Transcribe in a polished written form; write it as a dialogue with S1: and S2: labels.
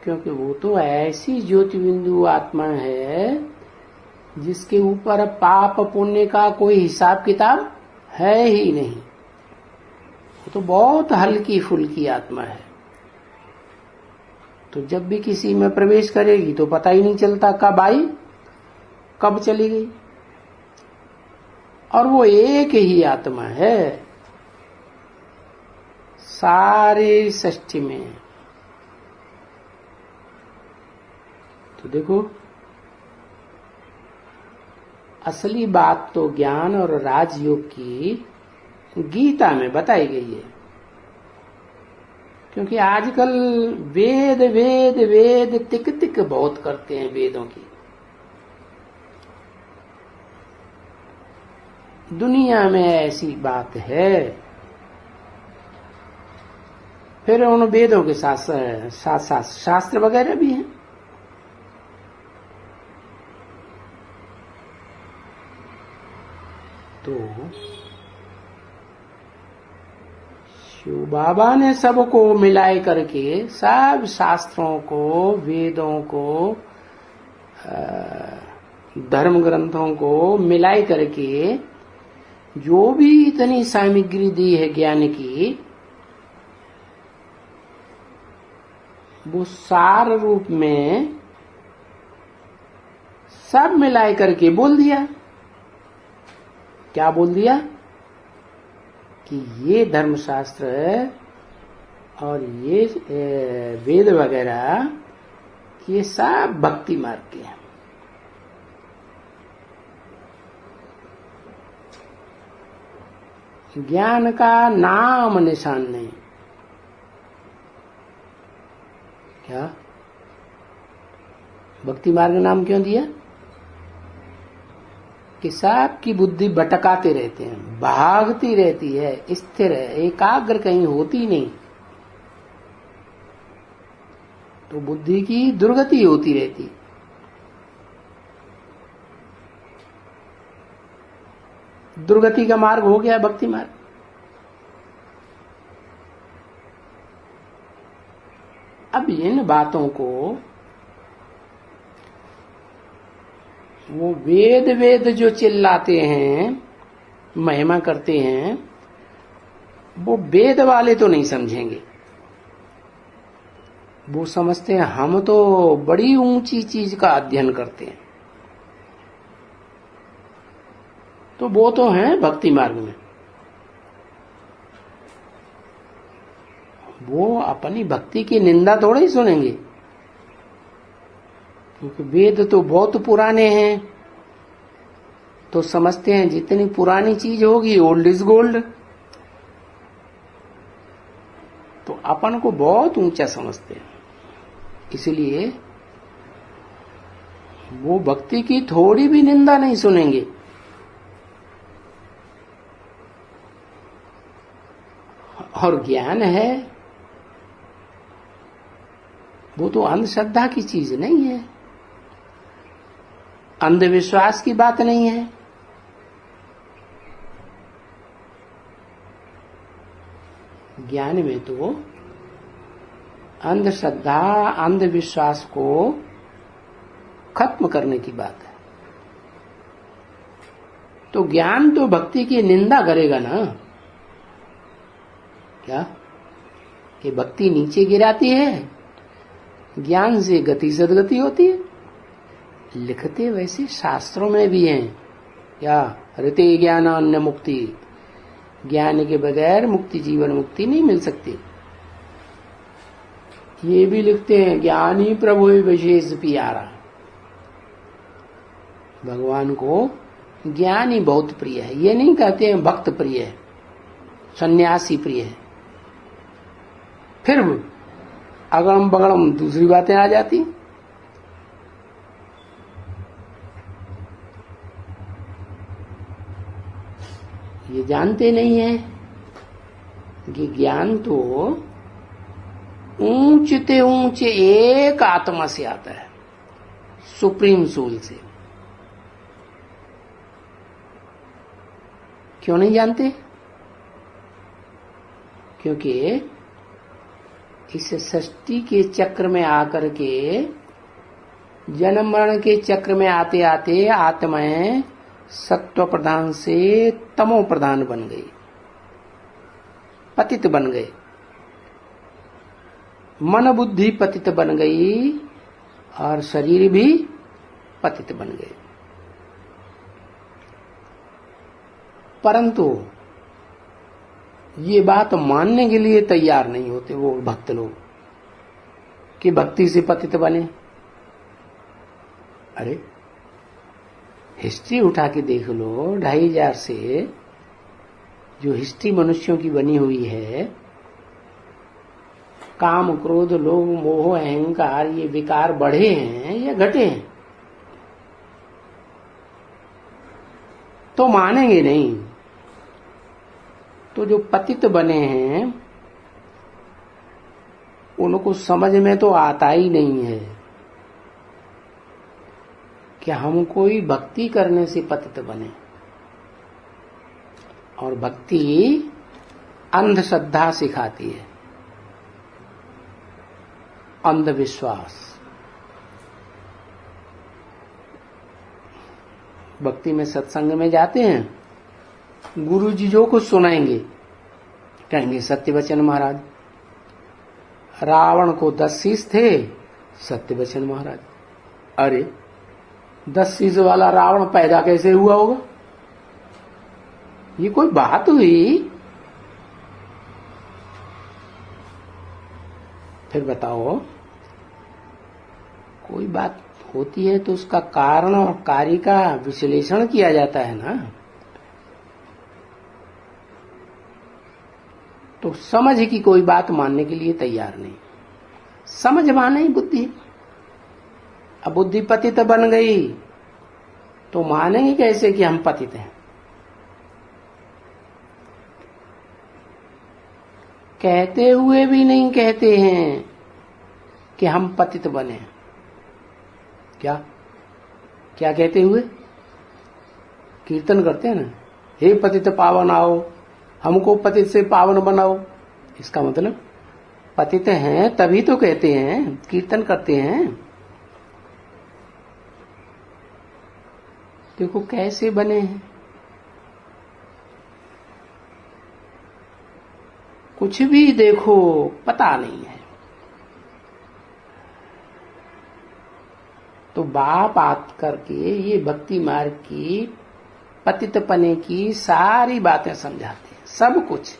S1: क्योंकि वो तो ऐसी ज्योति बिंदु आत्मा है जिसके ऊपर पाप पुण्य का कोई हिसाब किताब है ही नहीं। वो तो बहुत हल्की फुल्की आत्मा है। तो जब भी किसी में प्रवेश करेगी तो पता ही नहीं चलता कब आई कब चली गई। और वो एक ही आत्मा है सारे सृष्टि में। तो देखो, असली बात तो ज्ञान और राजयोग की गीता में बताई गई है। क्योंकि आजकल वेद वेद वेद तिक तिक बहुत करते हैं वेदों की। दुनिया में ऐसी बात है। फिर उन वेदों के साथ साथ शास्त्र वगैरह भी हैं। तो शिव बाबा ने सबको मिलाए करके सब शास्त्रों को, वेदों को, धर्म ग्रंथों को मिलाए करके जो भी इतनी सामग्री दी है ज्ञान की, वो सार रूप में सब मिलाए करके बोल दिया। क्या बोल दिया? कि ये धर्मशास्त्र और ये वेद वगैरह ये सब भक्ति मार्ग के हैं। ज्ञान का नाम निशान नहीं। क्या भक्ति मार्ग नाम क्यों दिया? कि सब की बुद्धि भटकाते रहते हैं, भागती रहती है, स्थिर है, एकाग्र कहीं होती नहीं। तो बुद्धि की दुर्गति होती रहती। दुर्गति का मार्ग हो गया भक्ति मार्ग। अब इन बातों को वो वेद वेद जो चिल्लाते हैं, महिमा करते हैं, वो वेद वाले तो नहीं समझेंगे। वो समझते हैं हम तो बड़ी ऊंची चीज का अध्ययन करते हैं। तो वो तो हैं भक्ति मार्ग में। वो अपनी भक्ति की निंदा थोड़ा ही सुनेंगे, क्योंकि वेद तो बहुत पुराने हैं। तो समझते हैं जितनी पुरानी चीज होगी ओल्ड इज गोल्ड। तो अपन को बहुत ऊंचा समझते हैं। इसलिए वो भक्ति की थोड़ी भी निंदा नहीं सुनेंगे। और ज्ञान है वो तो अंधश्रद्धा की चीज नहीं है, अंधविश्वास की बात नहीं है। ज्ञान में तो अंधश्रद्धा, अंधविश्वास को खत्म करने की बात है। तो ज्ञान तो भक्ति की निंदा करेगा ना। क्या कि भक्ति नीचे गिराती है, ज्ञान से गति सदगति होती है। लिखते वैसे शास्त्रों में भी हैं। क्या ऋते ज्ञान अन्य मुक्ति, ज्ञान के बगैर मुक्ति, जीवन मुक्ति नहीं मिल सकती। ये भी लिखते हैं ज्ञानी प्रभु विशेष प्यारा। भगवान को ज्ञानी बहुत प्रिय है। ये नहीं कहते हैं भक्त प्रिय है, सन्यासी प्रिय है। फिर अगड़म बगड़म दूसरी बातें आ जाती। ये जानते नहीं है कि ज्ञान तो ऊंचते ऊंचे एक आत्मा से आता है, सुप्रीम सोल से। क्यों नहीं जानते? क्योंकि इस सृष्टि के चक्र में आकर के, जन्म मरण के चक्र में आते आते आत्माएं सत्व प्रधान से तमो प्रधान बन गई, पतित बन गए, मन बुद्धि पतित बन गई और शरीर भी पतित बन गए। परंतु ये बात मानने के लिए तैयार नहीं होते वो भक्त लोग कि भक्ति से पतित बने। अरे हिस्ट्री उठा के देख लो, 2500 से जो हिस्ट्री मनुष्यों की बनी हुई है, काम क्रोध लोभ मोह अहंकार ये विकार बढ़े हैं या घटे हैं? तो मानेंगे नहीं। तो जो पतित बने हैं उनको समझ में तो आता ही नहीं है कि हम कोई भक्ति करने से पतित बने। और भक्ति अंधश्रद्धा सिखाती है, अंधविश्वास। भक्ति में सत्संग में जाते हैं, गुरु जी जो कुछ सुनाएंगे कहेंगे सत्य वचन महाराज। रावण को 10 शीश थे, सत्य वचन महाराज। अरे 10 शीश वाला रावण पैदा कैसे हुआ होगा? ये कोई बात हुई? फिर बताओ, कोई बात होती है तो उसका कारण और कार्य का विश्लेषण किया जाता है ना। तो समझ की कोई बात मानने के लिए तैयार नहीं। समझ माने ही बुद्धि। अब बुद्धि पतित बन गई तो मानेंगे कैसे कि हम पतित हैं? कहते हुए भी नहीं कहते हैं कि हम पतित बने। क्या क्या कहते हुए? कीर्तन करते हैं ना, हे पतित पावन आओ, हमको पतित से पावन बनाओ। इसका मतलब पतित हैं तभी तो कहते हैं, कीर्तन करते हैं। देखो कैसे बने हैं। कुछ भी देखो पता नहीं है। तो बाप आत करके ये भक्ति मार्ग की पतितपने की सारी बातें समझाते हैं, सब कुछ।